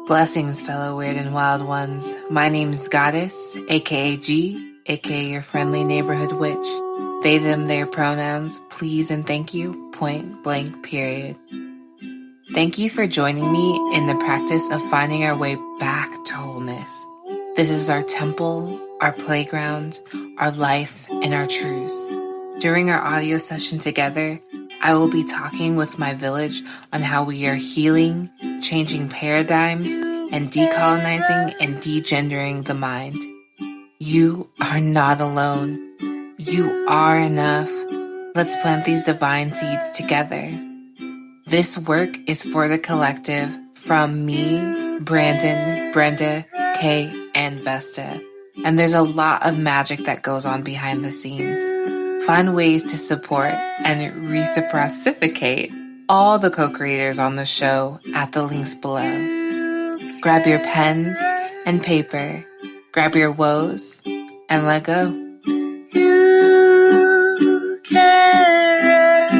Blessings, fellow weird and wild ones. My name's Goddess, aka G, aka your friendly neighborhood witch. They, them, their pronouns, please and thank you, point blank, period. Thank you for joining me in the practice of finding our way back to wholeness. This is our temple, our playground, our life, and our truths. During our audio session together, I will be talking with my village on how we are healing, changing paradigms, and decolonizing and degendering the mind. You are not alone. You are enough. Let's plant these divine seeds together. This work is for the collective from me, Brandon, Brenda, Kay, and Vesta. And there's a lot of magic that goes on behind the scenes. Find ways to support and reciprocate all the co-creators on the show at the links below. Grab your pens and paper, grab your woes, and let go. You can rest.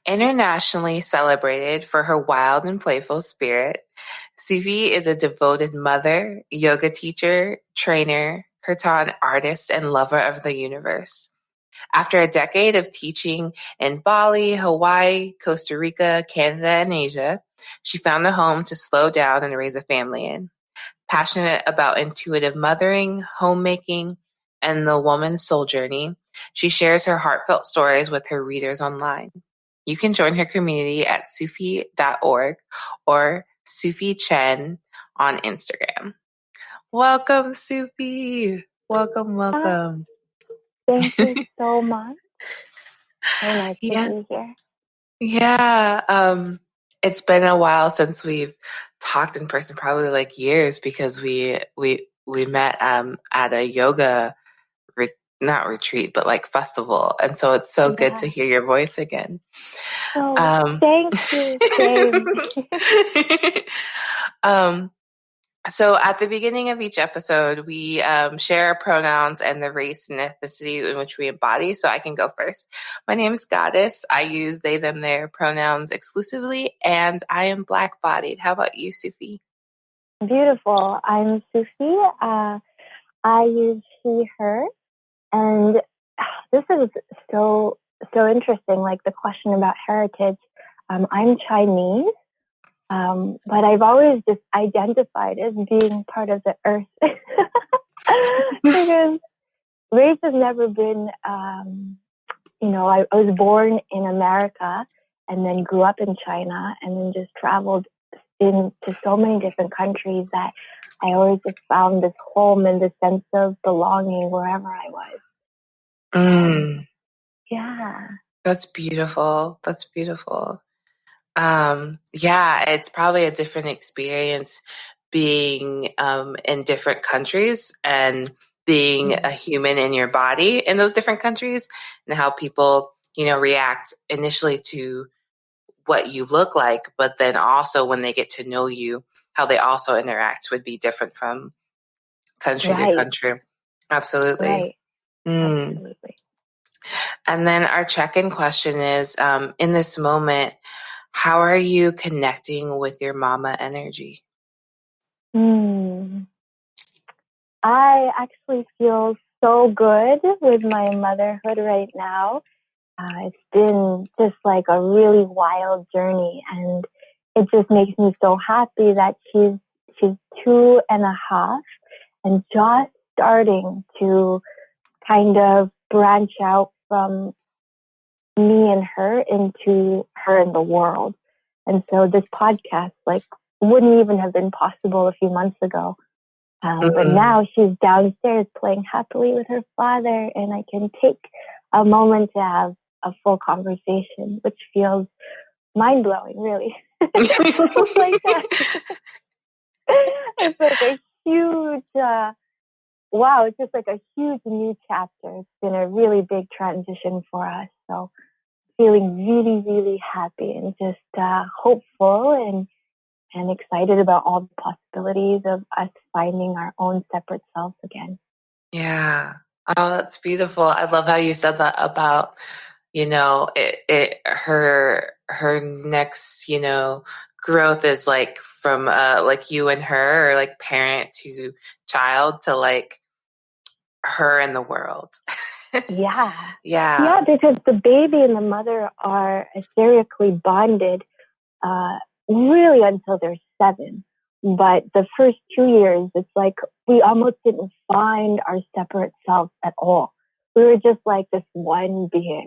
Internationally celebrated for her wild and playful spirit, Sufey is a devoted mother, yoga teacher, trainer, kirtan artist, and lover of the universe. After a decade of teaching in Bali, Hawaii, Costa Rica, Canada, and Asia, she found a home to slow down and raise a family in. Passionate about intuitive mothering, homemaking, and the woman's soul journey, she shares her heartfelt stories with her readers online. You can join her community at sufey.org or Sufey Chen on Instagram. Welcome, Sufey. Welcome. Thank you so much. So nice to be here. Yeah. It's been a while since we've talked in person, probably like years, because we met at a yoga not retreat, but like festival. And so it's so good to hear your voice again. Oh, thank you. Same. So at the beginning of each episode, we share our pronouns and the race and ethnicity in which we embody. So I can go first. My name is Goddess. I use they, them, their pronouns exclusively, and I am Black-bodied. How about you, Sufey? Beautiful. I'm Sufey. I use she, her. And this is so interesting, like the question about heritage. I'm Chinese, but I've always just identified as being part of the earth because race has never been, I was born in America and then grew up in China and then just traveled into so many different countries that I always just found this home and this sense of belonging wherever I was. Yeah. That's beautiful. It's probably a different experience being in different countries and being a human in your body in those different countries, and how people, react initially to what you look like, but then also when they get to know you, how they also interact would be different from country to country. Absolutely. Right. Absolutely. And then our check-in question is, in this moment, how are you connecting with your mama energy? I actually feel so good with my motherhood right now. It's been just like a really wild journey, and it just makes me so happy that she's 2.5 and just starting to kind of branch out from me and her into her and the world. And so this podcast wouldn't even have been possible a few months ago. But now she's downstairs playing happily with her father, and I can take a moment to have a full conversation, which feels mind-blowing, really. It's like it's like a huge, it's just like a huge new chapter. It's been a really big transition for us. So feeling really, really happy and just hopeful and and excited about all the possibilities of us finding our own separate selves again. Yeah. Oh, that's beautiful. I love how you said that about, her next, growth is like from like you and her, or like parent to child, to like her and the world. Yeah. Yeah. Yeah, because the baby and the mother are ethereally bonded really until they're 7. But the first 2 years, it's like we almost didn't find our separate selves at all. We were just like this one being.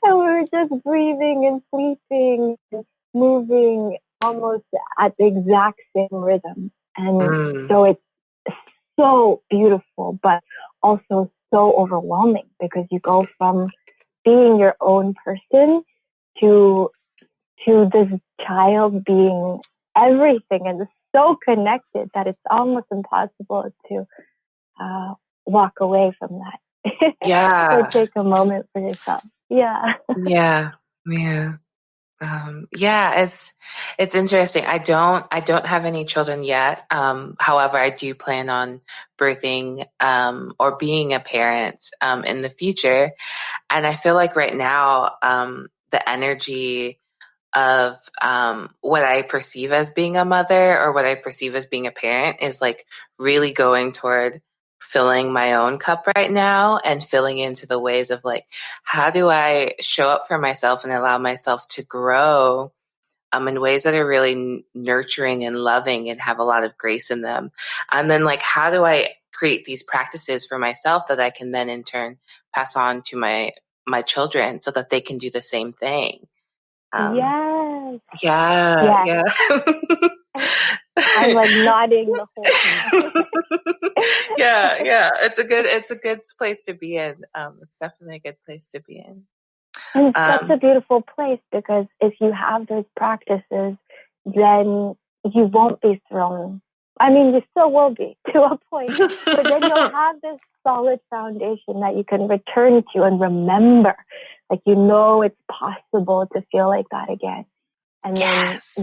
And we were just breathing and sleeping and moving almost at the exact same rhythm. And so it's so beautiful, but also so overwhelming, because you go from being your own person to this child being everything, and it's so connected that it's almost impossible to walk away from that. Yeah. Or take a moment for yourself. Yeah. Yeah. Yeah. Yeah, it's interesting. I don't have any children yet. However, I do plan on birthing or being a parent in the future. And I feel like right now, the energy of what I perceive as being a mother, or what I perceive as being a parent, is like really going toward filling my own cup right now, and filling into the ways of like, how do I show up for myself and allow myself to grow in ways that are really nurturing and loving and have a lot of grace in them. And then like, how do I create these practices for myself that I can then in turn pass on to my children, so that they can do the same thing. Yes. Yeah. Yes. Yeah. I'm like nodding the whole time. Yeah. It's a good place to be in. It's definitely a good place to be in. And it's such a beautiful place, because if you have those practices, then you won't be thrown. I mean, you still will be to a point, but then you'll have this solid foundation that you can return to and remember. Like, it's possible to feel like that again. And then it's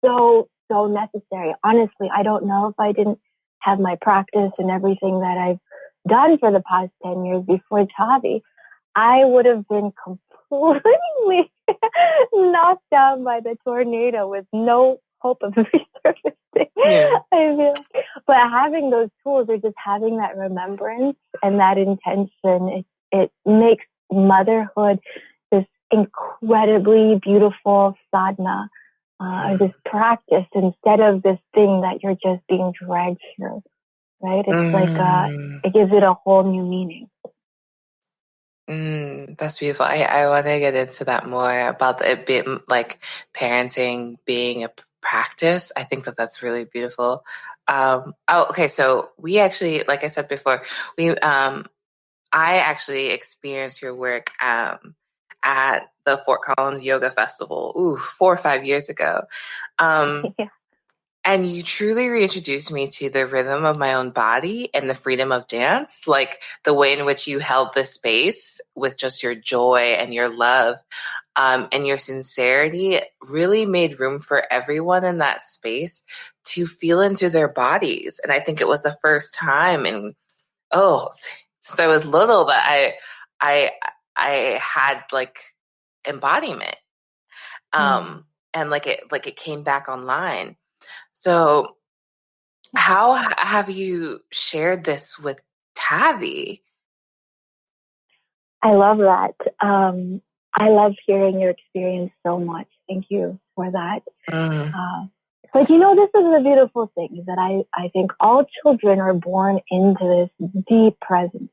so, so necessary. Honestly, I don't know if I didn't have my practice and everything that I've done for the past 10 years before Chavi, I would have been completely knocked down by the tornado with no hope of resurfacing. Yeah. I feel. But having those tools, or just having that remembrance and that intention, it makes motherhood this incredibly beautiful sadhana, this practice, instead of this thing that you're just being dragged through. Right? It's like it gives it a whole new meaning. That's beautiful. I want to get into that more, about it being like parenting being a practice. I think that's really beautiful. Okay. So we actually, like I said before, I actually experienced your work at the Fort Collins Yoga Festival, 4 or 5 years ago. Yeah. And you truly reintroduced me to the rhythm of my own body and the freedom of dance, like the way in which you held the space with just your joy and your love, and your sincerity really made room for everyone in that space to feel into their bodies. And I think it was the first time since I was little that I had like embodiment, and like it came back online. So how have you shared this with Tavi? I love that. I love hearing your experience so much. Thank you for that. But this is the beautiful thing, is that I think all children are born into this deep presence.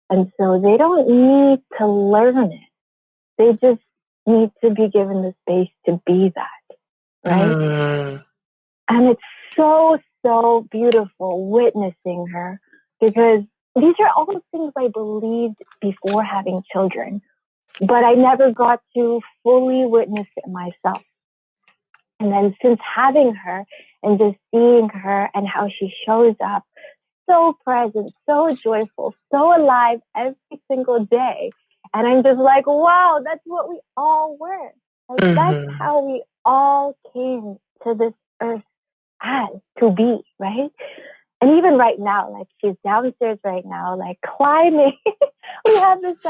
And so they don't need to learn it. They just need to be given the space to be that, right? And it's so, so beautiful witnessing her, because these are all the things I believed before having children, but I never got to fully witness it myself. And then since having her and just seeing her and how she shows up, so present, so joyful, so alive every single day. And I'm just like, wow, that's what we all were. Like, that's how we all came to this earth as to be, right? And even right now, like she's downstairs right now, like climbing. We have this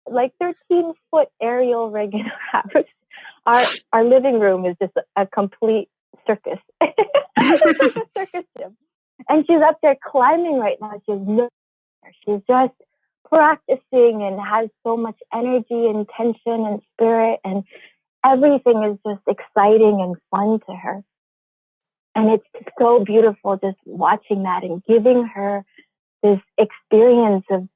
like 13-foot aerial rig in our house. Our living room is just a complete circus. It's like a circus gym. And she's up there climbing right now. She's just practicing and has so much energy and tension and spirit, and everything is just exciting and fun to her. And it's so beautiful just watching that and giving her this experience of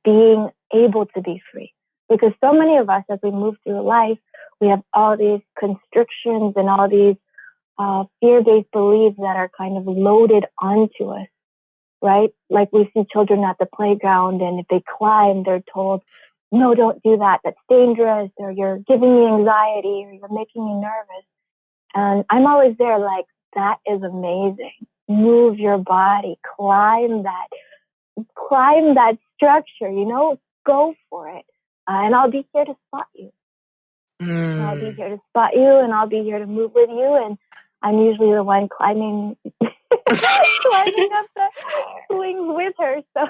being able to be free. Because so many of us, as we move through life, we have all these constrictions and all these fear-based beliefs that are kind of loaded onto us, right? Like we see children at the playground, and if they climb, they're told, no, don't do that. That's dangerous, or you're giving me anxiety, or you're making me nervous. And I'm always there like, that is amazing. Move your body, climb that structure, go for it. And I'll be here to spot you. I'll be here to spot you, and I'll be here to move with you. And I'm usually the one climbing up the swings with her. So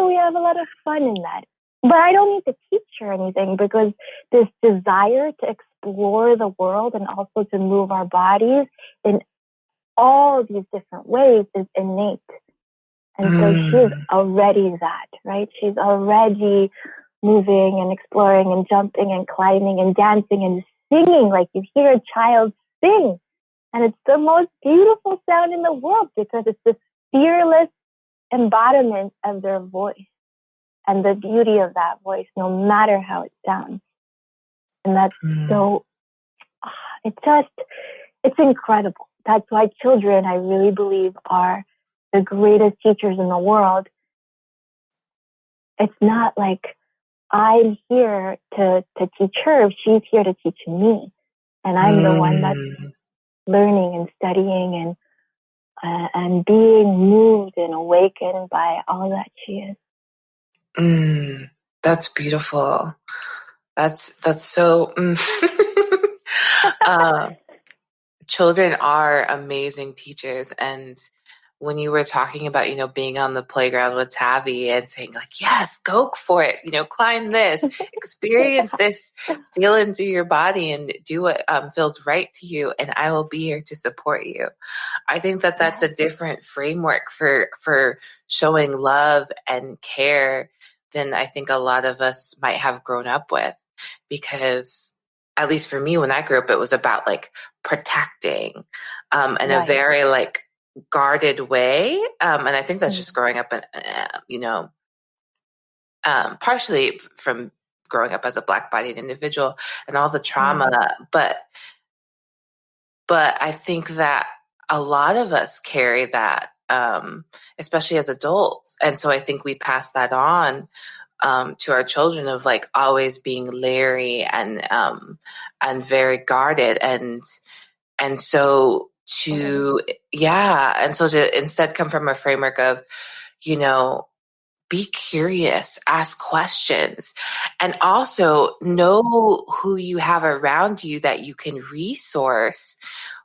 we have a lot of fun in that. But I don't need to teach her anything, because this desire to explore the world and also to move our bodies in all these different ways is innate. And so she's already that, right? She's already moving and exploring and jumping and climbing and dancing and singing like you hear a child sing. And it's the most beautiful sound in the world, because it's this fearless embodiment of their voice and the beauty of that voice, no matter how it sounds. And that's so, it's incredible. That's why children, I really believe, are the greatest teachers in the world. It's not like I'm here to teach her. She's here to teach me. And I'm the one that's learning and studying and being moved and awakened by all that she is. That's beautiful. That's so. Children are amazing teachers, and when you were talking about being on the playground with Tavi and saying like, yes, go for it, climb this, experience this, feel into your body and do what feels right to you, and I will be here to support you. I think that that's a different framework for showing love and care than I think a lot of us might have grown up with, because at least for me, when I grew up, it was about like protecting in a very like guarded way. And I think that's just growing up, partially from growing up as a Black-bodied individual and all the trauma. But I think that a lot of us carry that, especially as adults. And so I think we pass that on to our children, of like always being leery and very guarded, and so to instead come from a framework of be curious, ask questions, and also know who you have around you that you can resource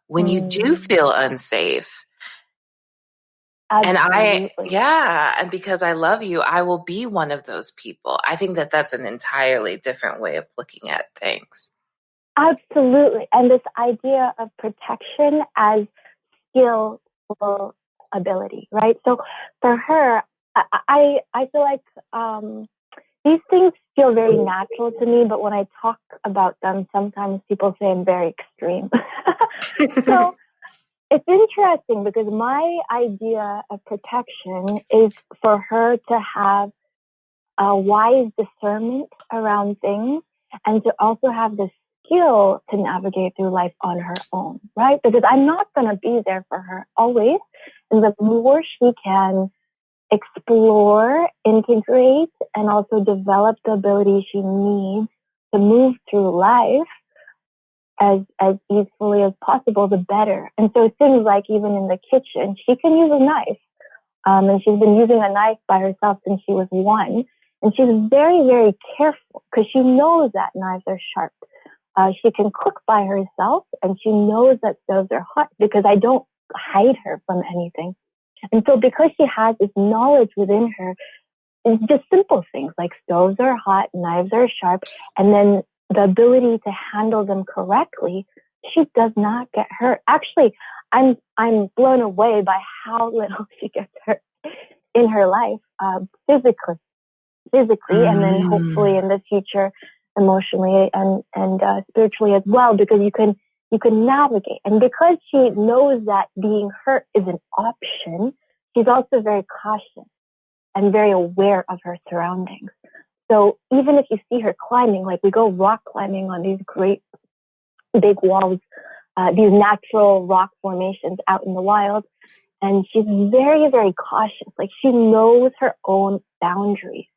when you do feel unsafe. Absolutely. And because I love you, I will be one of those people. I think that that's an entirely different way of looking at things. Absolutely. And this idea of protection as skillful ability, right? So for her, I feel like these things feel very natural to me, but when I talk about them, sometimes people say I'm very extreme. So it's interesting, because my idea of protection is for her to have a wise discernment around things, and to also have the skill to navigate through life on her own, right? Because I'm not going to be there for her always. And the more she can explore, integrate, and also develop the ability she needs to move through life as easily as possible, the better. And so things like even in the kitchen, she can use a knife. And she's been using a knife by herself since she was 1. And she's very, very careful, because she knows that knives are sharp. She can cook by herself, and she knows that stoves are hot because I don't hide her from anything. And so because she has this knowledge within her, it's just simple things like stoves are hot, knives are sharp, and then the ability to handle them correctly, she does not get hurt. Actually, I'm blown away by how little she gets hurt in her life, physically, and then hopefully in the future, emotionally and spiritually as well, because you can navigate. And because she knows that being hurt is an option, she's also very cautious and very aware of her surroundings. So even if you see her climbing, like we go rock climbing on these great big walls, these natural rock formations out in the wild, and she's very, very cautious. Like she knows her own boundaries.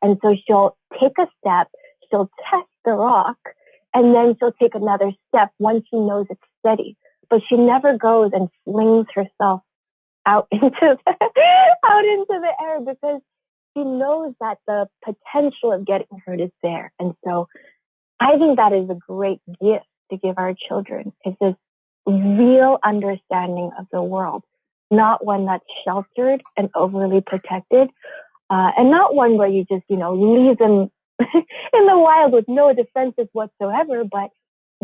And so she'll take a step, she'll test the rock, and then she'll take another step once she knows it's steady. But she never goes and flings herself out into the air because she knows that the potential of getting hurt is there. And so I think that is a great gift to give our children, is this real understanding of the world, not one that's sheltered and overly protected, and not one where you just, leave them in the wild with no defenses whatsoever, but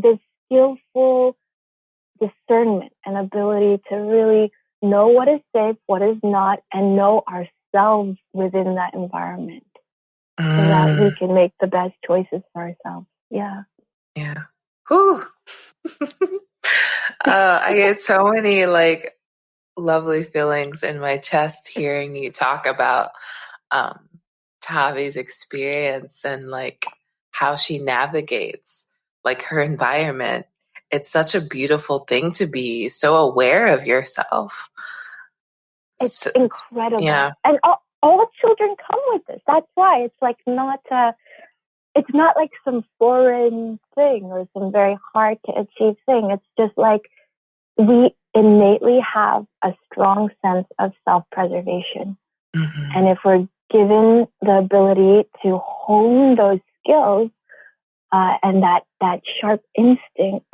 this skillful discernment and ability to really know what is safe, what is not, and know ourselves within that environment so that we can make the best choices for ourselves. Yeah. Yeah. Whew. I get so many lovely feelings in my chest hearing you talk about Tavi's experience and how she navigates her environment. It's such a beautiful thing to be so aware of yourself. It's incredible. Yeah. And all children come with this. That's why it's it's not like some foreign thing or some very hard to achieve thing. It's just we innately have a strong sense of self-preservation. Mm-hmm. And if we're given the ability to hone those skills and that sharp instinct,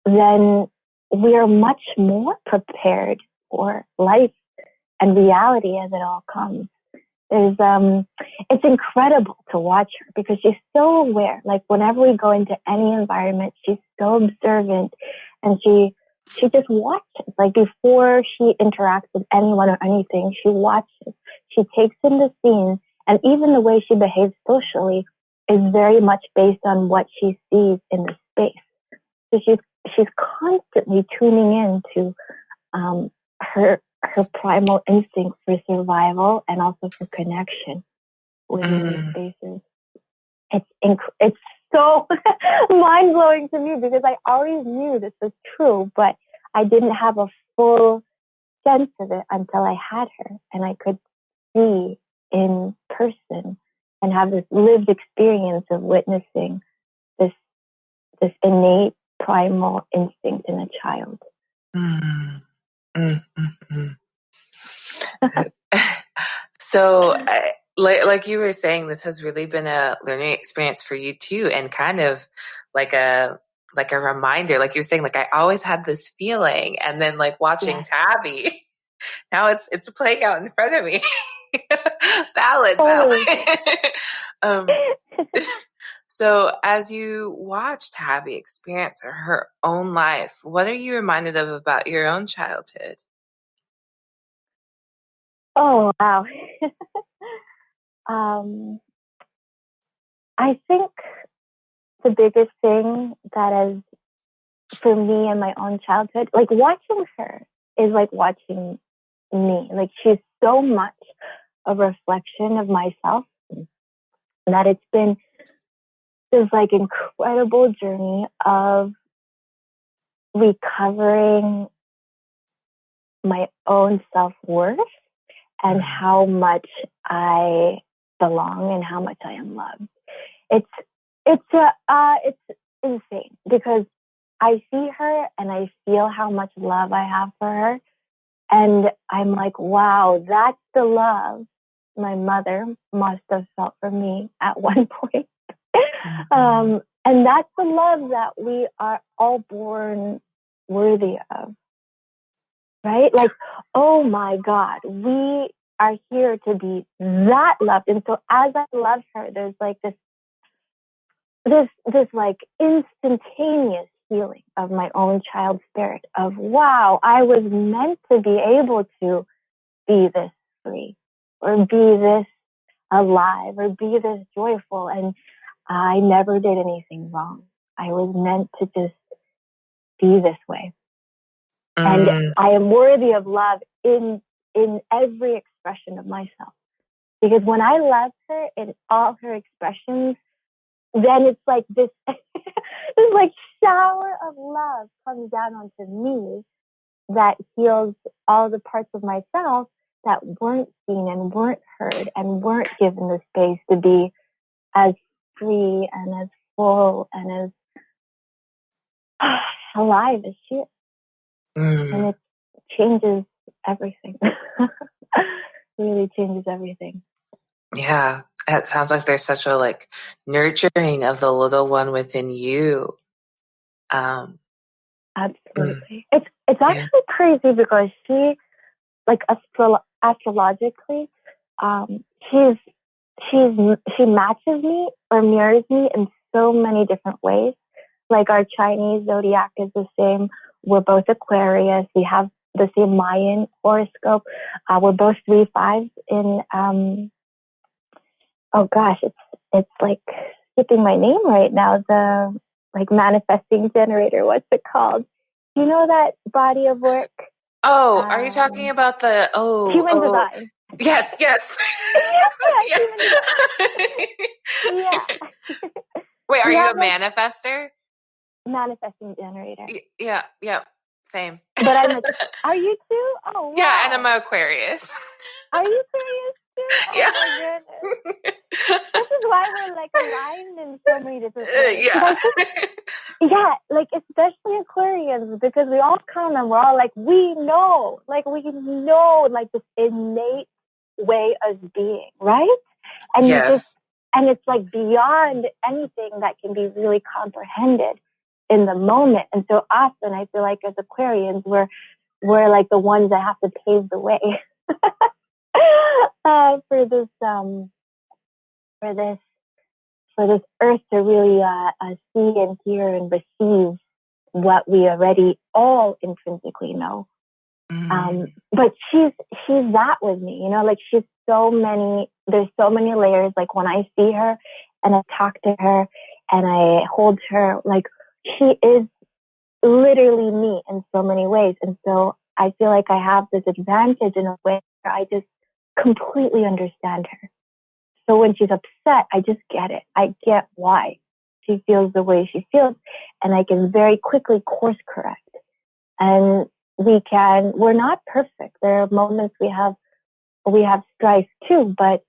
then we are much more prepared for life and reality as it all comes. It's incredible to watch her because she's so aware. Whenever we go into any environment, she's so observant, and she just watches. Before she interacts with anyone or anything, she watches. She takes in the scene, and even the way she behaves socially is very much based on what she sees in the space. So she's constantly tuning in to her primal instinct for survival and also for connection within these spaces. It's so mind blowing to me because I always knew this was true, but I didn't have a full sense of it until I had her and I could see in person and have this lived experience of witnessing this innate primal instinct in a child. So, like you were saying, this has really been a learning experience for you too, and kind of like a reminder. Like you were saying, I always had this feeling, and then watching Tavi, now it's playing out in front of me. Valid. So, as you watch Tavi experience her own life, what are you reminded of about your own childhood? Oh, wow. I think the biggest thing that is for me in my own childhood, watching her is like watching me. She's so much a reflection of myself that it's been this incredible journey of recovering my own self-worth and how much I belong and how much I am loved. It's insane because I see her and I feel how much love I have for her, and I'm like, wow, that's the love my mother must have felt for me at one point. And that's the love that we are all born worthy of, right? Like, oh my God, we are here to be that loved. And so as I love her, there's like this like instantaneous healing of my own child spirit of, wow, I was meant to be able to be this free or be this alive or be this joyful. And I never did anything wrong. I was meant to just be this way. And I am worthy of love in every expression of myself. Because when I love her in all her expressions, then it's like this, this like shower of love comes down onto me that heals all the parts of myself that weren't seen and weren't heard and weren't given the space to be as free and as full and as alive as she is. And it changes everything. Really changes everything. Yeah. It sounds like there's such a like nurturing of the little one within you. Absolutely. It's actually crazy because she, like astrologically, she matches me or mirrors me in so many different ways. Like our Chinese zodiac is the same. We're both Aquarius. We have the same Mayan horoscope. We're both 3/5 in, oh gosh, it's like skipping my name right now. The like manifesting generator. What's it called? You know that body of work? Oh, are you talking about the human design? Yes. Yeah. Wait, are you a manifester? Manifesting generator. Yeah, same. But are you too? Oh, wow. Yeah, and I'm an Aquarius. Are you serious too? Yeah. Oh my goodness. This is why we're like aligned in so many different ways. Yeah, like especially Aquarians, because we all come and we're all like, we know like this innate way of being, right? And and it's like beyond anything that can be really comprehended in the moment. And so often I feel like as Aquarians, we're like the ones that have to pave the way for this earth to really see and hear and receive what we already all intrinsically know. But she's that with me, you know, like there's so many layers. Like when I see her and I talk to her and I hold her, like she is literally me in so many ways. And so I feel like I have this advantage in a way where I just completely understand her. So when she's upset, I just get it. I get why she feels the way she feels, and I can very quickly course correct. And we're not perfect. There are moments we have strife too, but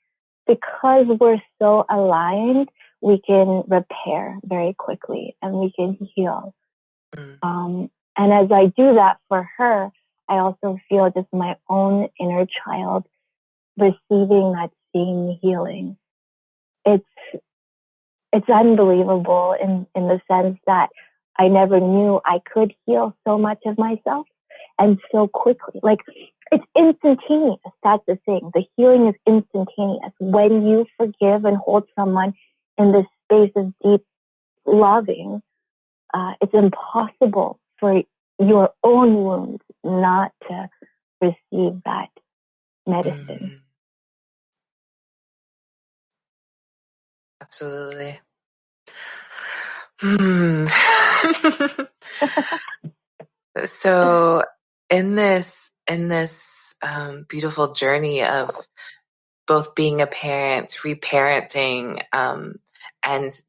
because we're so aligned, we can repair very quickly and we can heal. And as I do that for her, I also feel just my own inner child receiving that same healing. It's unbelievable in the sense that I never knew I could heal so much of myself and so quickly. Like it's instantaneous. That's the thing. The healing is instantaneous. When you forgive and hold someone in this space of deep loving, it's impossible for your own wounds not to receive that medicine. Absolutely. So in this beautiful journey of both being a parent, reparenting, and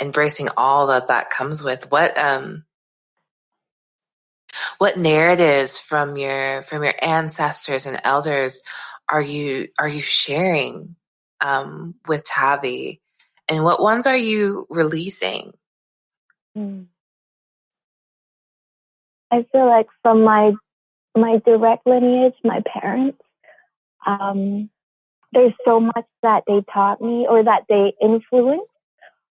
embracing all that comes with, what narratives from your ancestors and elders are you sharing with Tavi, and what ones are you releasing? I feel like from my direct lineage, my parents, there's so much that they taught me or that they influenced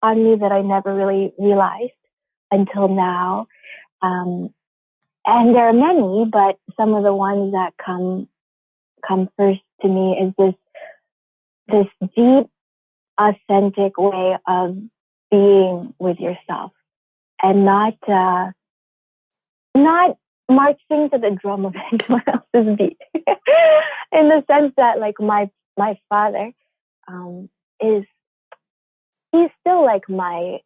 on me that I never really realized until now. And there are many, but some of the ones that come first to me is this deep, authentic way of being with yourself, and not marching to the drum of anyone else's beat. In the sense that, like, my father he's still like my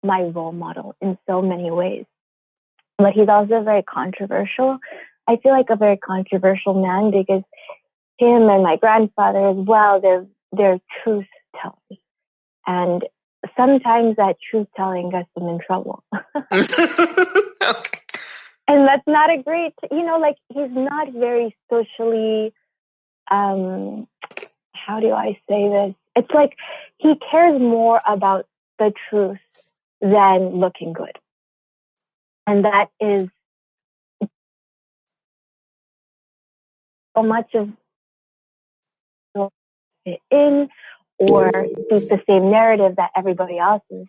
role model in so many ways, but he's also very controversial. I feel like a very controversial man, because him and my grandfather as well, they're truth tellers, and sometimes that truth telling gets them in trouble. Okay. And that's not a great, like, he's not very socially, how do I say this? It's like he cares more about the truth than looking good. And that is so much of fit in or speak the same narrative that everybody else is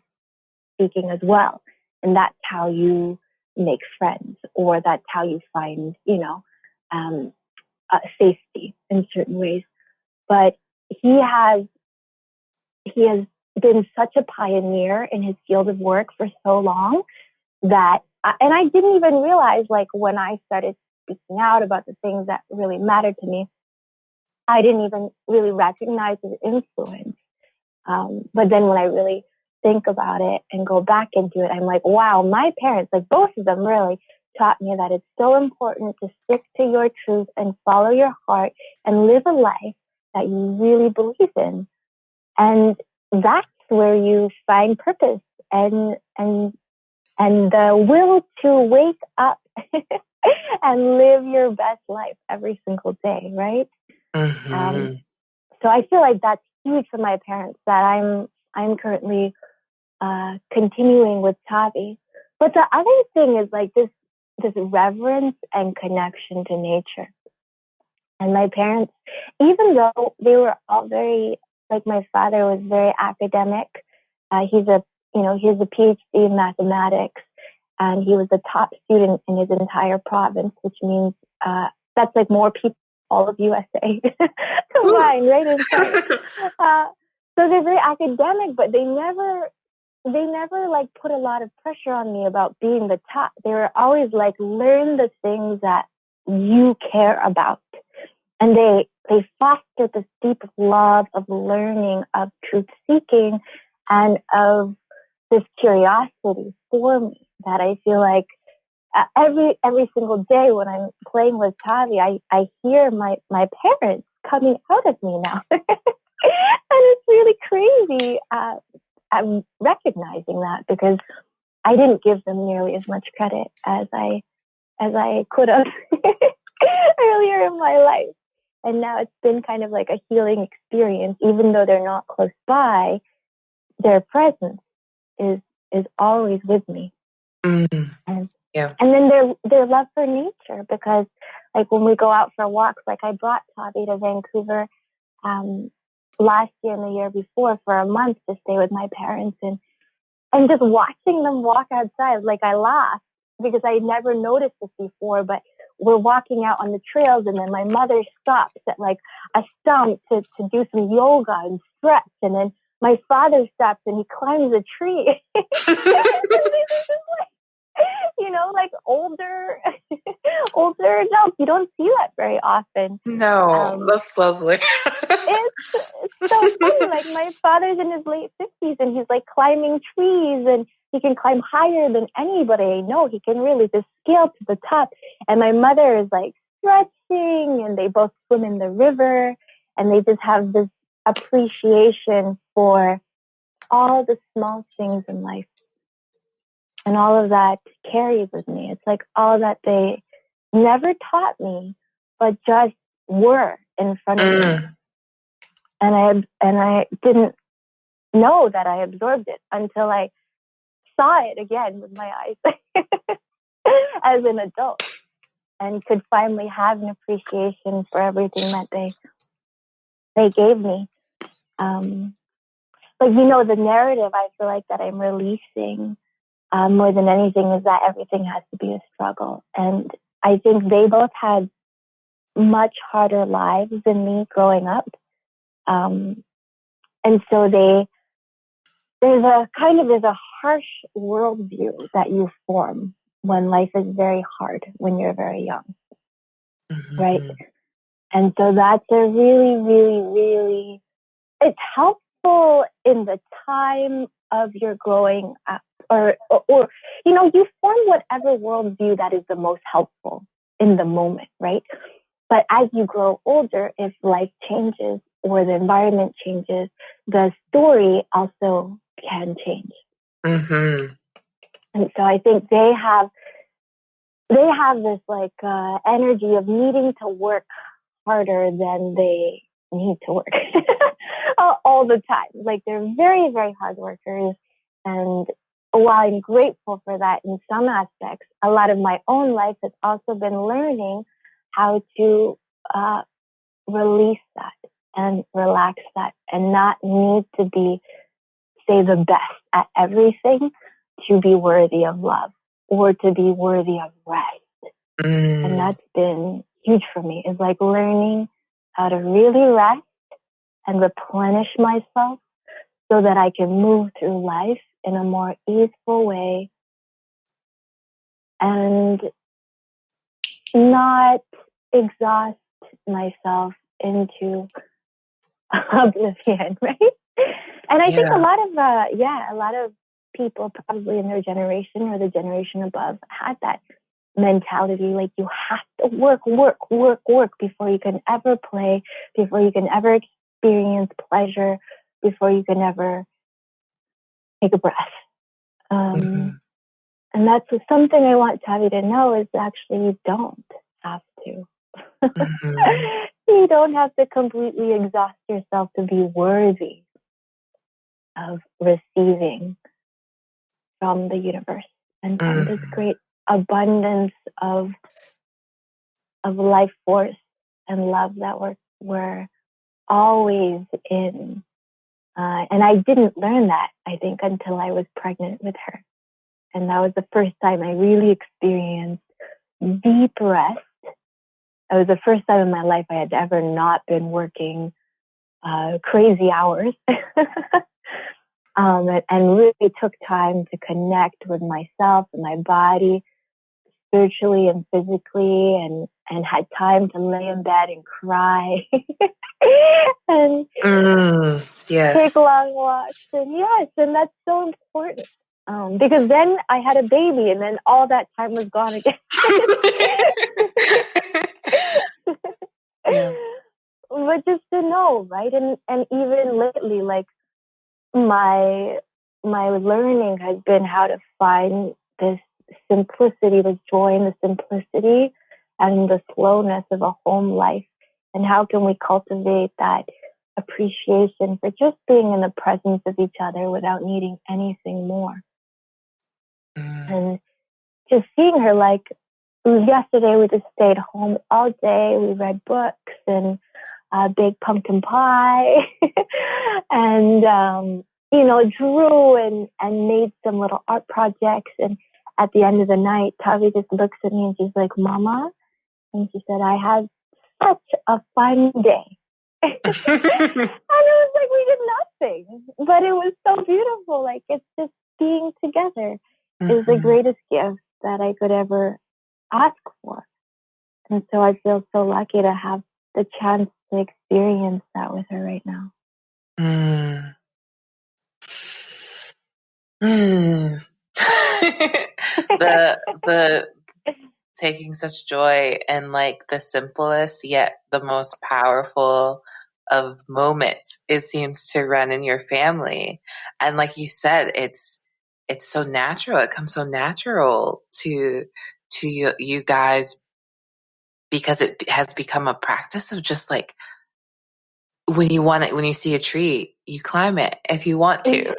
speaking as well. And that's how you make friends, or that's how you find, safety in certain ways. But he has been such a pioneer in his field of work for so long that, and I didn't even realize, like, when I started speaking out about the things that really mattered to me, I didn't even really recognize his influence. But then when I really think about it and go back into it, I'm like, wow, my parents, like both of them, really taught me that it's so important to stick to your truth and follow your heart and live a life that you really believe in. And that's where you find purpose and the will to wake up and live your best life every single day, right? Mm-hmm. So I feel like that's huge for my parents, that I'm currently continuing with Tavi. But the other thing is, like, this reverence and connection to nature. And my parents, even though they were all very, like, my father was very academic. He's a PhD in mathematics, and he was the top student in his entire province, which means that's like more people, all of USA combined, right? So they're very academic, but they never like put a lot of pressure on me about being the top. They were always like, learn the things that you care about. And they fostered this deep love of learning, of truth seeking, and of this curiosity for me that I feel like every single day when I'm playing with Tavi, I hear my parents coming out of me now. And it's really crazy. I'm recognizing that, because I didn't give them nearly as much credit as I could have earlier in my life. And now it's been kind of like a healing experience. Even though they're not close by, their presence is always with me. And then their love for nature, because, like, when we go out for walks, like, I brought Tavi to Vancouver last year and the year before for a month to stay with my parents, and just watching them walk outside, like, I laugh because I never noticed this before, but we're walking out on the trails, and then my mother stops at, like, a stump to do some yoga and stretch, and then my father stops and he climbs a tree. Like older adults, you don't see that very often. No, that's lovely. It's so funny. Like, my father's in his late 50s and he's like climbing trees, and he can climb higher than anybody I know. He can really just scale to the top. And my mother is like stretching, and they both swim in the river, and they just have this appreciation for all the small things in life. And all of that carries with me. It's like all that they never taught me, but just were in front of me. And I didn't know that I absorbed it until I saw it again with my eyes as an adult, and could finally have an appreciation for everything that they gave me. the narrative I feel like that I'm releasing more than anything is that everything has to be a struggle. And I think they both had much harder lives than me growing up. And so there's a harsh worldview that you form when life is very hard when you're very young. Mm-hmm. Right? And so that's a really, really, really, it's helpful in the time of your growing up, or you form whatever worldview that is the most helpful in the moment, right? But as you grow older, if life changes or the environment changes, the story also can change. Mm-hmm. And so I think they have this energy of needing to work harder than they need to work all the time. Like, they're very, very hard workers. And while I'm grateful for that in some aspects, a lot of my own life has also been learning how to release that and relax that and not need to be, say, the best at everything to be worthy of love or to be worthy of rest. And that's been huge for me, is like learning how to really rest and replenish myself so that I can move through life in a more easeful way and not exhaust myself into oblivion, right? And I think a lot of people probably in their generation or the generation above had that mentality, like you have to work before you can ever play, before you can ever experience pleasure, before you can ever take a breath. And that's something I want Tavi to know, is actually you don't have to. You don't have to completely exhaust yourself to be worthy of receiving from the universe and from this great abundance of life force and love that we're always in. And I didn't learn that, I think, until I was pregnant with her. And that was the first time I really experienced deep rest. It was the first time in my life I had ever not been working crazy hours. And really took time to connect with myself and my body, spiritually and physically, and had time to lay in bed and cry and take long walks. And that's so important, because then I had a baby, and then all that time was gone again. But just to know, right? And even lately, like, my learning has been how to find this simplicity, the joy in the simplicity and the slowness of a home life. And how can we cultivate that appreciation for just being in the presence of each other without needing anything more? And just seeing her, like, yesterday we just stayed home all day. We read books and baked pumpkin pie and drew and made some little art projects. And at the end of the night, Tavi just looks at me and she's like, "Mama," and she said, "I had such a fun day." And it was like we did nothing, but it was so beautiful. Like, it's just being together is the greatest gift that I could ever ask for. And so I feel so lucky to have the chance to experience that with her right now. The taking such joy in, like, the simplest yet the most powerful of moments, it seems to run in your family. And like you said, it's so natural. It comes so natural to you guys, because it has become a practice of just, like, when you see a tree, you climb it if you want to,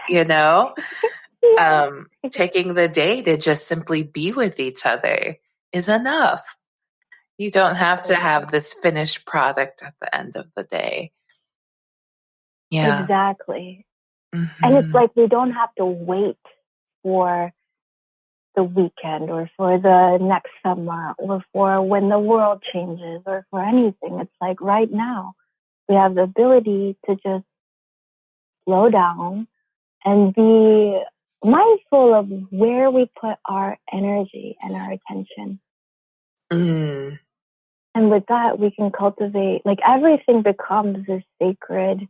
taking the day to just simply be with each other is enough. You don't have to have this finished product at the end of the day. Yeah. Exactly. And it's like we don't have to wait for the weekend or for the next summer or for when the world changes or for anything. It's like right now we have the ability to just slow down and be mindful of where we put our energy and our attention. And with that, we can cultivate, like everything becomes a sacred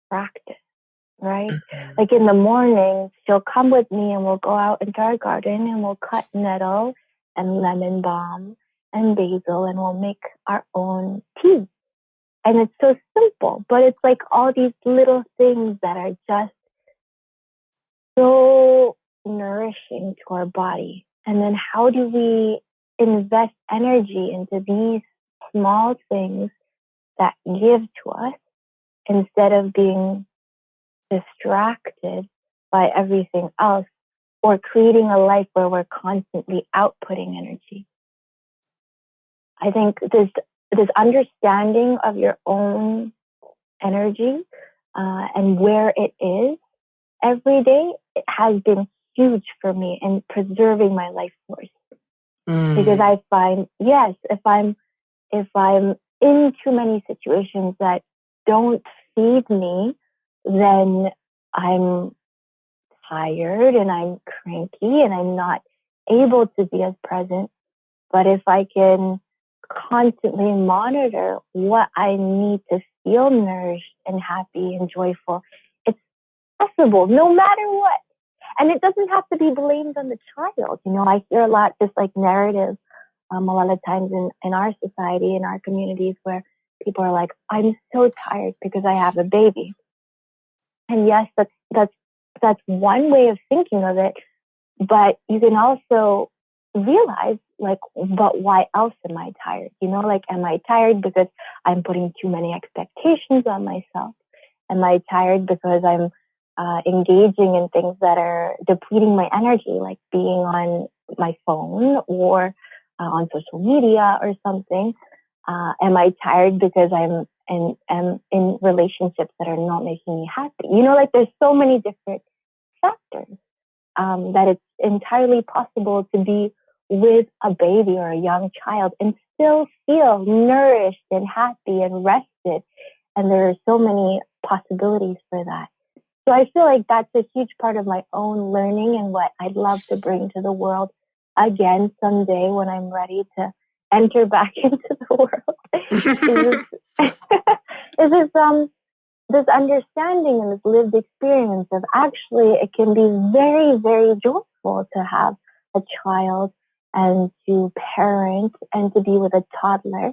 practice, right? Like in the morning, she'll come with me and we'll go out into our garden and we'll cut nettle and lemon balm and basil and we'll make our own tea. And it's so simple, but it's like all these little things that are just so nourishing to our body. And then how do we invest energy into these small things that give to us instead of being distracted by everything else or creating a life where we're constantly outputting energy? I think this understanding of your own energy and where it is every day, it has been huge for me in preserving my life force. Because I find, yes, if I'm in too many situations that don't feed me, then I'm tired and I'm cranky and I'm not able to be as present. But if I can constantly monitor what I need to feel nourished and happy and joyful, it's possible no matter what. And it doesn't have to be blamed on the child. You know, I hear a lot this like narrative a lot of times in our society, in our communities, where people are like, I'm so tired because I have a baby. And yes, that's one way of thinking of it. But you can also realize, like, but why else am I tired? You know, like, am I tired because I'm putting too many expectations on myself? Am I tired because I'm engaging in things that are depleting my energy, like being on my phone or on social media or something? Am I tired because I'm in relationships that are not making me happy? You know, like there's so many different factors that it's entirely possible to be with a baby or a young child and still feel nourished and happy and rested. And there are so many possibilities for that. So I feel like that's a huge part of my own learning and what I'd love to bring to the world again someday when I'm ready to enter back into the world. This understanding and this lived experience of actually it can be very, very joyful to have a child and to parent and to be with a toddler.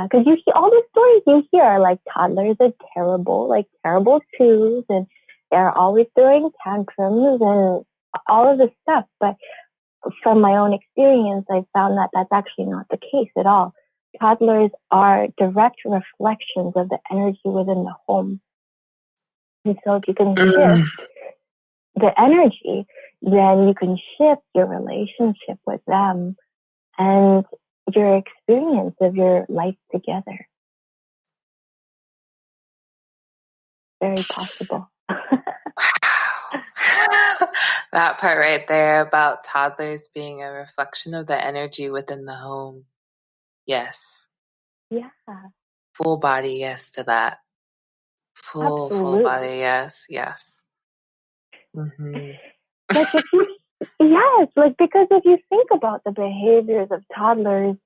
Because you hear all the stories you hear are like toddlers are terrible twos, and they're always throwing tantrums and all of this stuff. But from my own experience, I've found that that's actually not the case at all. Toddlers are direct reflections of the energy within the home. And so if you can shift the energy, then you can shift your relationship with them and your experience of your life together. Very possible. That part right there about toddlers being a reflection of the energy within the home. Yes. Yeah. Full body yes to that. Full body yes. Mm-hmm. Like because if you think about the behaviors of toddlers,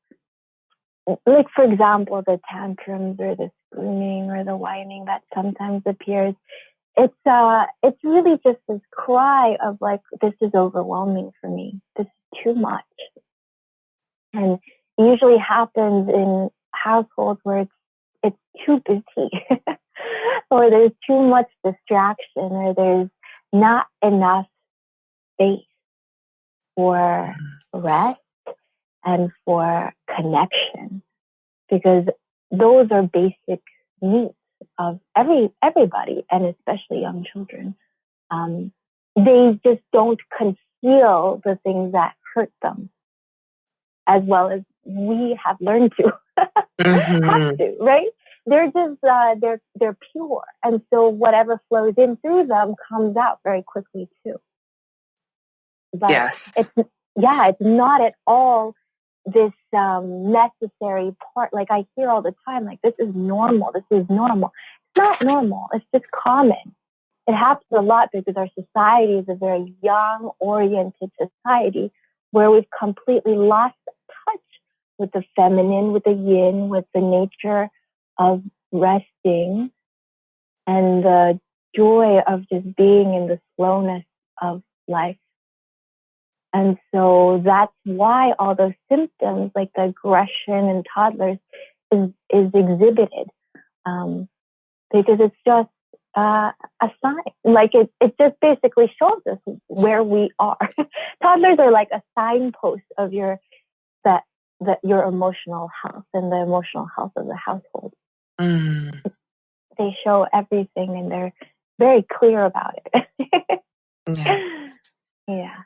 like for example, the tantrums or the screaming or the whining that sometimes appears, it's really just this cry of like, this is overwhelming for me. This is too much. And it usually happens in households where it's too busy or there's too much distraction or there's not enough space for rest and for connection, because those are basic needs of everybody, and especially young children. They just don't conceal the things that hurt them as well as we have learned to. Have to, right? they're just they're pure, and so whatever flows in through them comes out very quickly too. But Yes. it's not at all this necessary part. Like I hear all the time, like this is normal. This is normal. It's not normal. It's just common. It happens a lot because our society is a very young-oriented society where we've completely lost touch with the feminine, with the yin, with the nature of resting and the joy of just being in the slowness of life. And so that's why all those symptoms, like the aggression in toddlers, is exhibited. Because it's just a sign. Like it just basically shows us where we are. Toddlers are like a signpost of your emotional health and the emotional health of the household. They show everything and they're very clear about it. Yeah.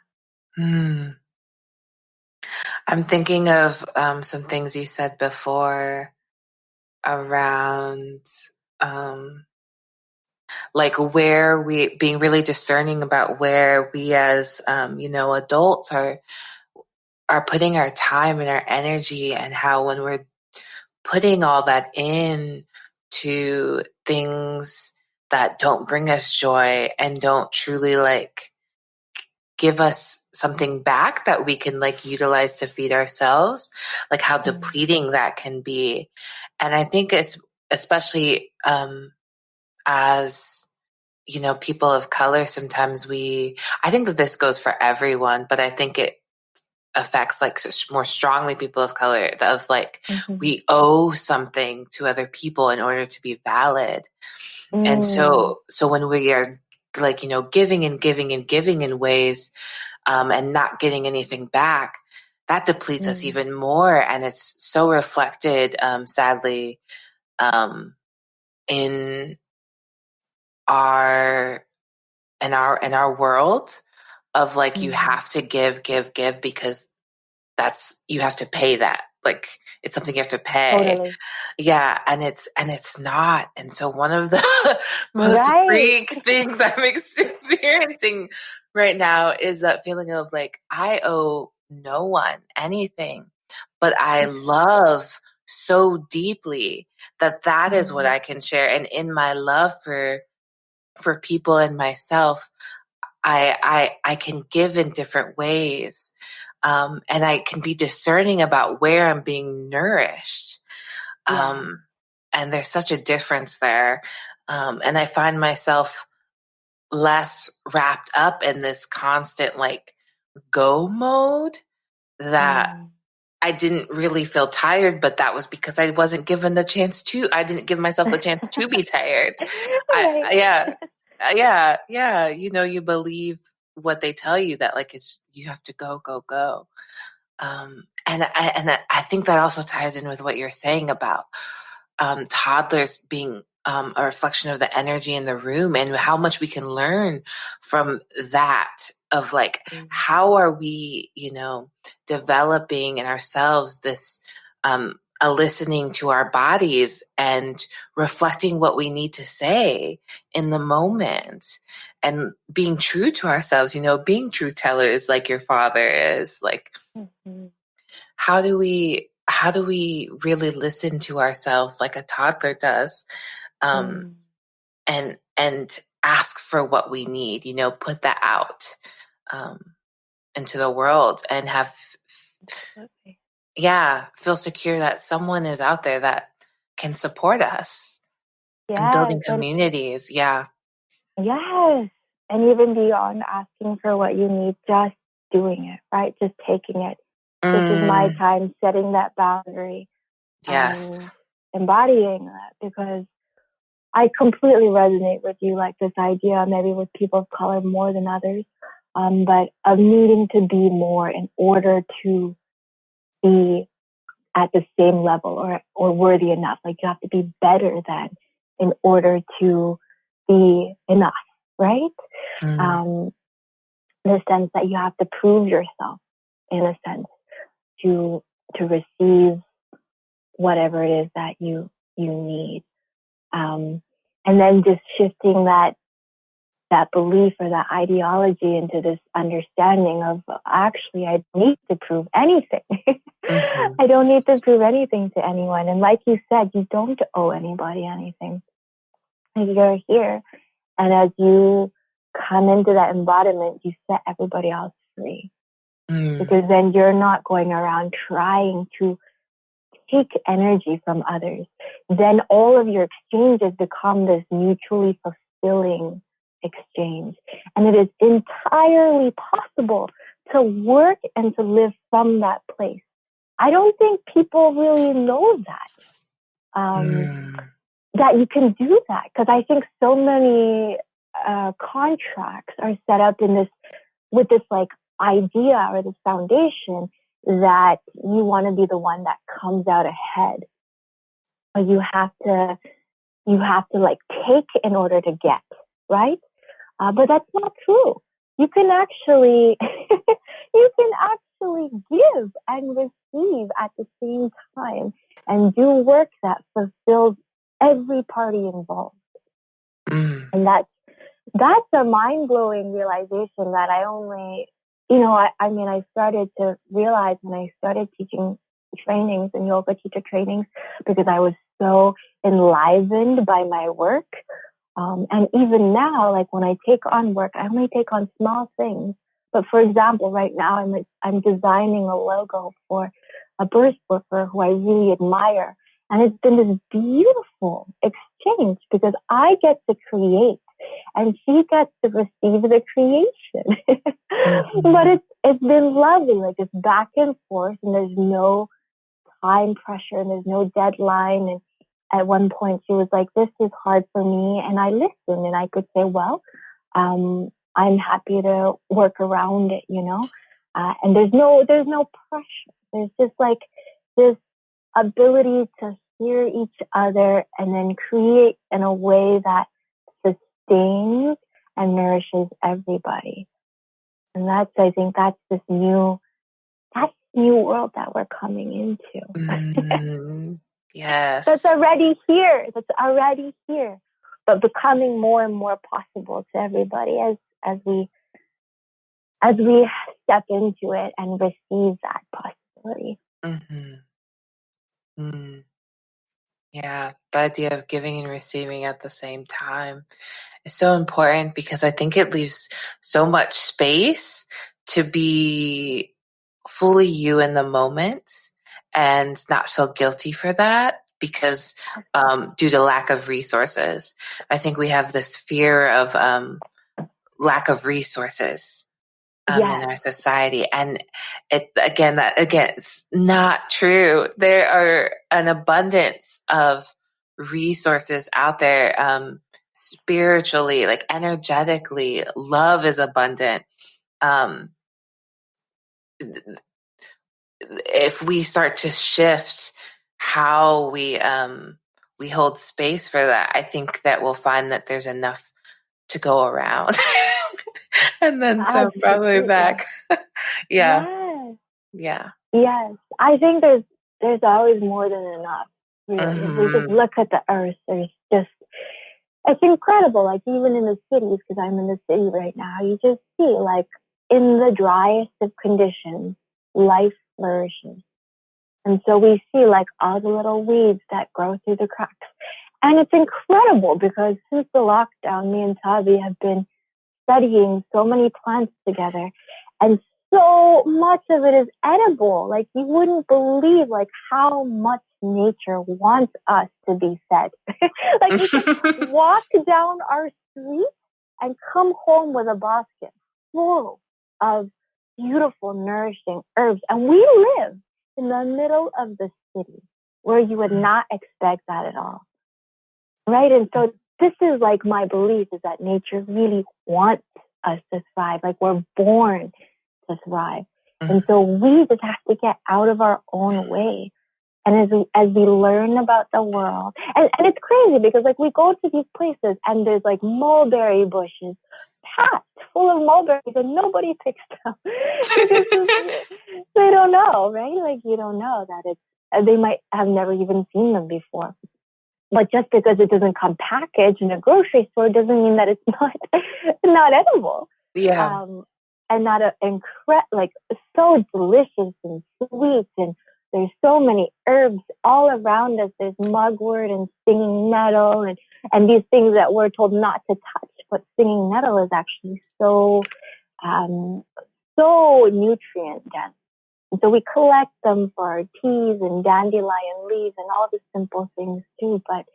I'm thinking of some things you said before around like where we being really discerning about where we as adults are putting our time and our energy, and how when we're putting all that in to things that don't bring us joy and don't truly like give us something back that we can like utilize to feed ourselves, like how depleting that can be. And I think it's especially as people of color, sometimes I think that this goes for everyone, but I think it affects like more strongly people of color, of like we owe something to other people in order to be valid. And so when we are like giving and giving and giving in ways and not getting anything back, that depletes us even more. And it's so reflected sadly in our world of like you have to give because you have to pay that, like it's something you have to pay. Totally. Yeah, and it's not. And so one of the most freak things I'm experiencing right now is that feeling of like I owe no one anything, but I love so deeply that is what I can share. And in my love for people and myself, I can give in different ways. And I can be discerning about where I'm being nourished. And there's such a difference there. And I find myself less wrapped up in this constant like go mode that I didn't really feel tired, but that was because I wasn't given the chance to. I didn't give myself the chance to be tired. Yeah. You believe what they tell you, that like you have to go. And I think that also ties in with what you're saying about toddlers being a reflection of the energy in the room, and how much we can learn from that, of like how are we developing in ourselves this a listening to our bodies and reflecting what we need to say in the moment, and being true to ourselves, being true tellers like your father is. Like how do we really listen to ourselves like a toddler does, and ask for what we need, put that out into the world, and feel secure that someone is out there that can support us, and building communities. Yes. And even beyond asking for what you need, just doing it, right? Just taking it. This is my time, setting that boundary. Yes. Embodying that, because I completely resonate with you, like this idea, maybe with people of color more than others, but of needing to be more in order to be at the same level or worthy enough. Like you have to be better than in order to be enough, right? The sense that you have to prove yourself, in a sense, to receive whatever it is that you you need. And then just shifting that belief or that ideology into this understanding of actually I don't need to prove anything. Mm-hmm. I don't need to prove anything to anyone. And like you said, you don't owe anybody anything. You're here. And as you come into that embodiment, you set everybody else free. Because then you're not going around trying to take energy from others. Then all of your exchanges become this mutually fulfilling exchange. And it is entirely possible to work and to live from that place. I don't think people really know that, that you can do that. Because I think so many contracts are set up in this, with this like idea or this foundation that you want to be the one that comes out ahead. Or you have to like take in order to get, right? But that's not true. You can actually, give and receive at the same time and do work that fulfills every party involved. And that's a mind-blowing realization that I only, I started to realize when I started teaching trainings and yoga teacher trainings, because I was so enlivened by my work. And even now, like when I take on work, I only take on small things. But for example, right now I'm designing a logo for a birth worker who I really admire. And it's been this beautiful exchange because I get to create and she gets to receive the creation. But it's been lovely, like it's back and forth, and there's no time pressure and there's no deadline. And at one point she was like, this is hard for me. And I listened and I could say, well, I'm happy to work around it, and there's no pressure. There's just like this ability to hear each other and then create in a way that sustains and nourishes everybody. And I think that's this new world that we're coming into. Yes. That's already here. But becoming more and more possible to everybody as we step into it and receive that possibility. Yeah, the idea of giving and receiving at the same time is so important because I think it leaves so much space to be fully you in the moment and not feel guilty for that because due to lack of resources. I think we have this fear of lack of resources in our society. And it's not true. There are an abundance of resources out there, spiritually, like energetically. Love is abundant. If we start to shift how we hold space for that, I think that we'll find that there's enough to go around. And then so probably back. Yeah. Yes. I think there's always more than enough. Really. If we just look at the earth, it's incredible. Like even in the cities, because I'm in the city right now, you just see like in the driest of conditions, life flourishes. And so we see like all the little weeds that grow through the cracks. And it's incredible because since the lockdown, me and Tavi have been studying so many plants together, and so much of it is edible. Like you wouldn't believe like how much nature wants us to be fed. Like we can walk down our street and come home with a basket full of beautiful, nourishing herbs. And we live in the middle of the city where you would not expect that at all. Right? And so this is like my belief is that nature really wants us to thrive. Like we're born to thrive. And so we just have to get out of our own way. And as we learn about the world, and it's crazy because like we go to these places and there's like mulberry bushes packed full of mulberries and nobody picks them because they don't know, right? Like you don't know that they might have never even seen them before. But just because it doesn't come packaged in a grocery store doesn't mean that it's not edible. Yeah. And not like so delicious and sweet, and there's so many herbs all around us. There's mugwort and stinging nettle and these things that we're told not to touch. But stinging nettle is actually so nutrient dense. And so we collect them for our teas and dandelion leaves and all the simple things too. But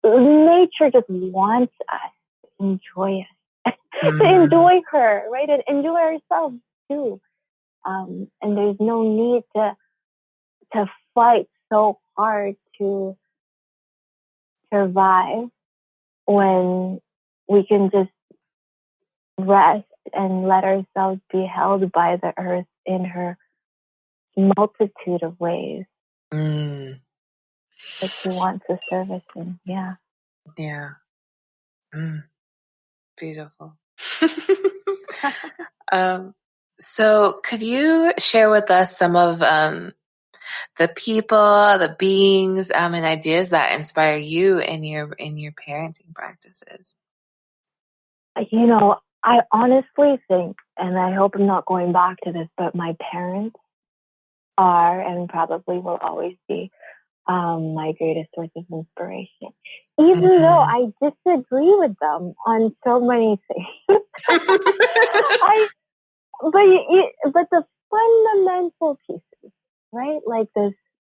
nature just wants us to enjoy it, to enjoy her, right? And enjoy ourselves too. And there's no need to fight so hard to survive when we can just rest and let ourselves be held by the earth in her multitude of ways that she wants to service in. Yeah. Yeah. Beautiful. So could you share with us some of the people, the beings, and ideas that inspire you in your parenting practices? You know, I honestly think, and I hope I'm not going back to this, but my parents are and probably will always be my greatest source of inspiration. Even though I disagree with them on so many things. But the fundamental pieces, right? Like this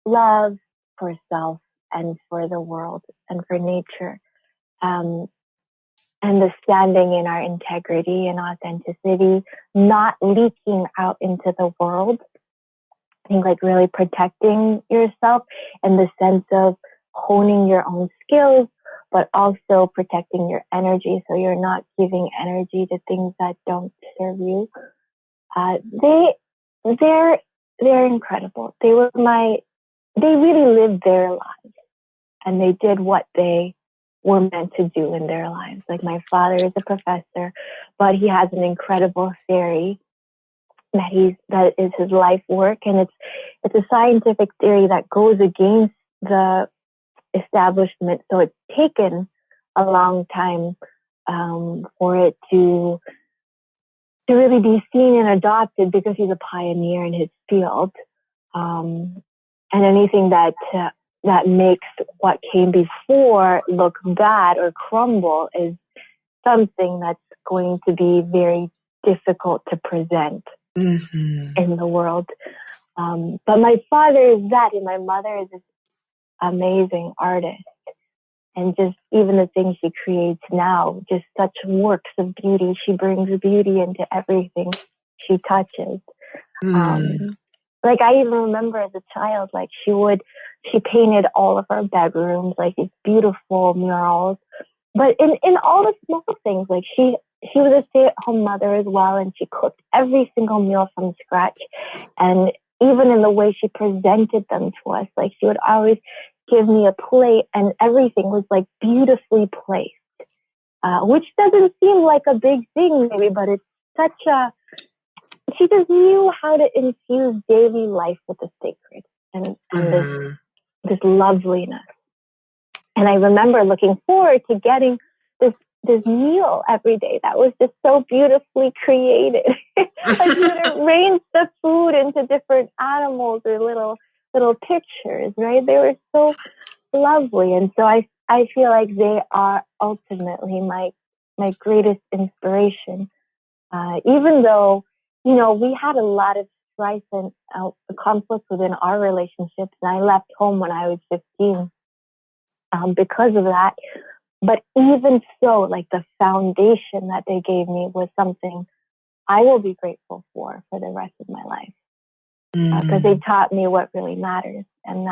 love for self and for the world and for nature. And the standing in our integrity and authenticity, not leaking out into the world. I think like really protecting yourself in the sense of honing your own skills, but also protecting your energy so you're not giving energy to things that don't serve you. They're incredible. They really lived their lives and they did what they were meant to do in their lives. Like my father is a professor, but he has an incredible theory that is his life work, and it's a scientific theory that goes against the establishment. So it's taken a long time for it to really be seen and adopted because he's a pioneer in his field. And anything that makes what came before look bad or crumble is something that's going to be very difficult to present in the world. But my father is that, and my mother is this amazing artist. And just even the things she creates now, just such works of beauty. She brings beauty into everything she touches. Like I even remember as a child, like she painted all of her bedrooms, like these beautiful murals. But in all the small things, like she was a stay-at-home mother as well, and she cooked every single meal from scratch. And even in the way she presented them to us, like she would always give me a plate and everything was like beautifully placed, which doesn't seem like a big thing maybe, but it's she just knew how to infuse daily life with the sacred and this loveliness. And I remember looking forward to getting this meal every day that was just so beautifully created. Like you would arrange the food into different animals or little pictures, right? They were so lovely. And so I feel like they are ultimately my greatest inspiration. Even though, we had a lot of strife and conflict within our relationships, and I left home when I was 15 because of that. But even so, like the foundation that they gave me was something I will be grateful for the rest of my life. Because they taught me what really matters. And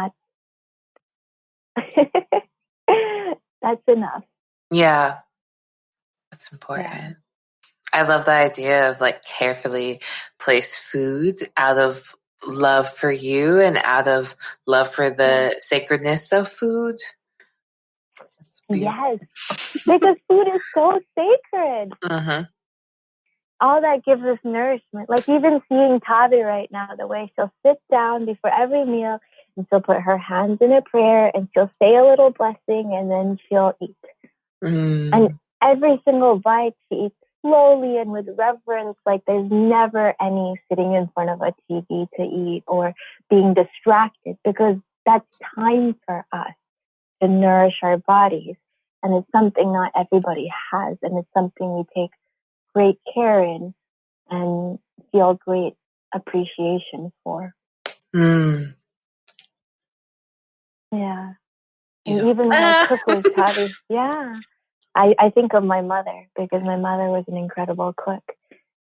that's enough. Yeah. That's important. Yeah. I love the idea of like carefully placed food out of love for you and out of love for the sacredness of food. Yes, because food is so sacred. All that gives us nourishment. Like even seeing Tavi right now, the way she'll sit down before every meal And she'll put her hands in a prayer and she'll say a little blessing and then she'll eat. And every single bite she eats slowly and with reverence, like there's never any sitting in front of a TV to eat or being distracted, because that's time for us to nourish our bodies. And it's something not everybody has, and it's something we take great care in and feel great appreciation for. Yeah. And even when I cook with Tavi, I think of my mother, because my mother was an incredible cook,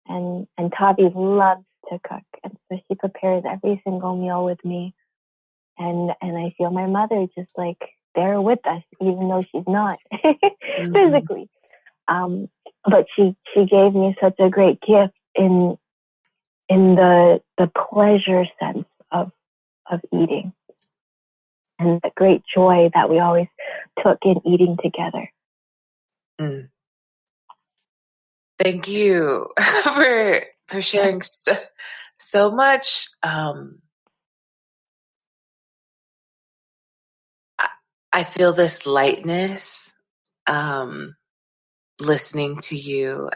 and Tavi loves to cook, and so she prepares every single meal with me, and I feel my mother just like there with us, even though she's not physically. But she gave me such a great gift in the pleasure sense of eating, and the great joy that we always took in eating together. Thank you for sharing so much. I feel this lightness listening to you,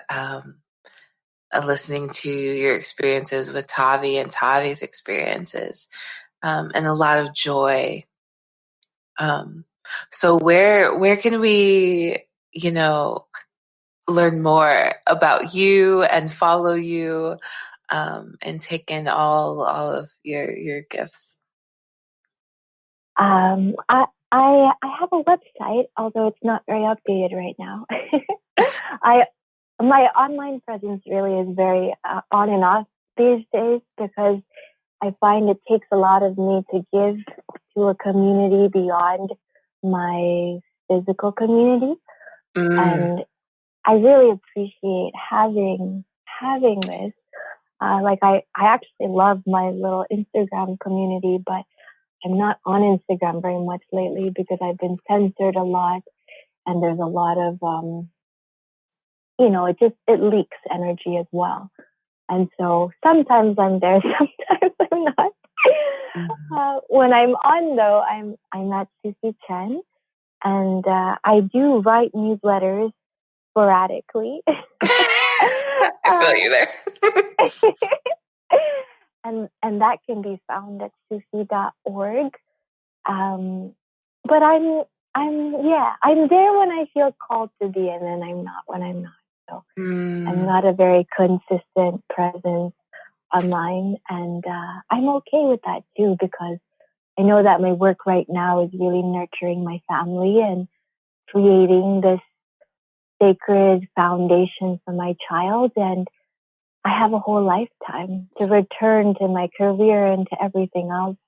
listening to your experiences with Tavi and Tavi's experiences, and a lot of joy. So where can we, learn more about you and follow you, and take in all of your gifts? I have a website, although it's not very updated right now. My online presence really is very on and off these days, because I find it takes a lot of me to give to a community beyond my physical community. And I really appreciate having this. I actually love my little Instagram community, but I'm not on Instagram very much lately because I've been censored a lot, and there's a lot of, it leaks energy as well. And so sometimes I'm there, sometimes I'm not. When I'm on, though, I'm at Sufey Chen, and I do write newsletters sporadically. I feel you there. And that can be found at sufey.org. But I'm there when I feel called to be, and then I'm not when I'm not. So I'm not a very consistent presence online, and I'm okay with that too, because I know that my work right now is really nurturing my family and creating this sacred foundation for my child, and I have a whole lifetime to return to my career and to everything else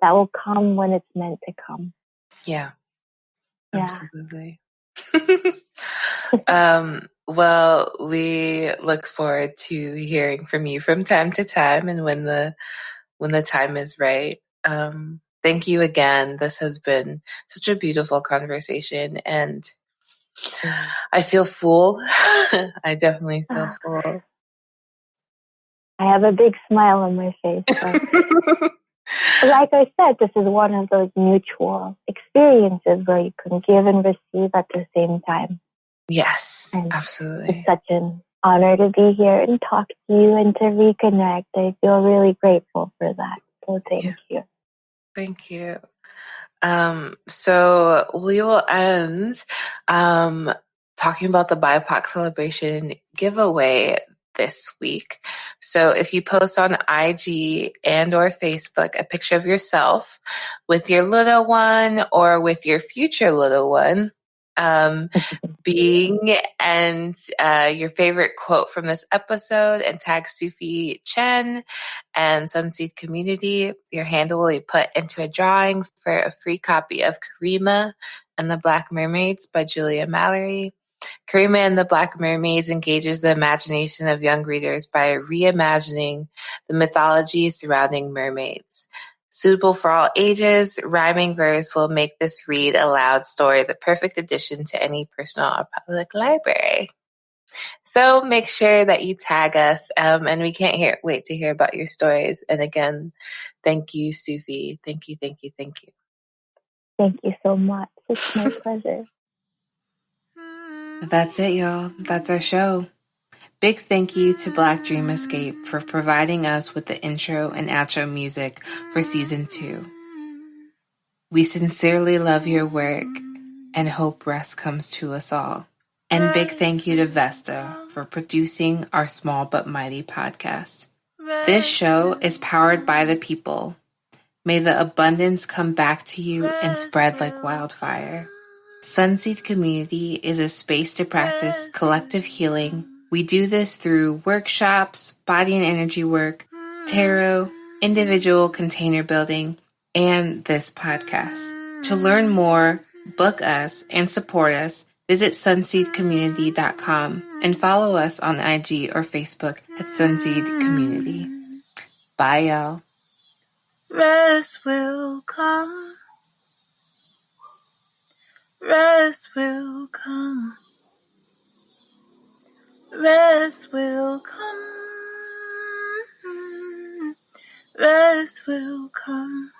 that will come when it's meant to come. Yeah. Absolutely. Well, we look forward to hearing from you from time to time, and when the time is right. Thank you again. This has been such a beautiful conversation, and I feel full. I definitely feel full. I have a big smile on my face. Like I said, this is one of those mutual experiences where you can give and receive at the same time. Yes, and absolutely. It's such an honor to be here and talk to you and to reconnect. I feel really grateful for that. So thank you. Thank you. So we will end talking about the BIPOC celebration giveaway this week. So if you post on IG and or Facebook a picture of yourself with your little one or with your future little one, being and your favorite quote from this episode, and tag Sufey Chen and Sunseed Community, your handle will be put into a drawing for a free copy of Karima and the Black Mermaids by Julia Mallory. Karima and the Black Mermaids engages the imagination of young readers by reimagining the mythology surrounding mermaids. Suitable for all ages, rhyming verse will make this read aloud story the perfect addition to any personal or public library. So make sure that you tag us, and we can't wait to hear about your stories. And again, thank you, Sufey. Thank you, thank you, thank you. Thank you so much. It's my pleasure. That's it, y'all. That's our show. Big thank you to Black Dream Escape for providing us with the intro and outro music for season 2. We sincerely love your work and hope rest comes to us all. And big thank you to Vesta for producing our small but mighty podcast. This show is powered by the people. May the abundance come back to you and spread like wildfire. Sunseed Community is a space to practice collective healing. We do this through workshops, body and energy work, tarot, individual container building, and this podcast. To learn more, book us, and support us, visit sunseedcommunity.com and follow us on IG or Facebook at Sunseed Community. Bye, y'all. Rest will come. Rest will come. Rest will come. Rest will come.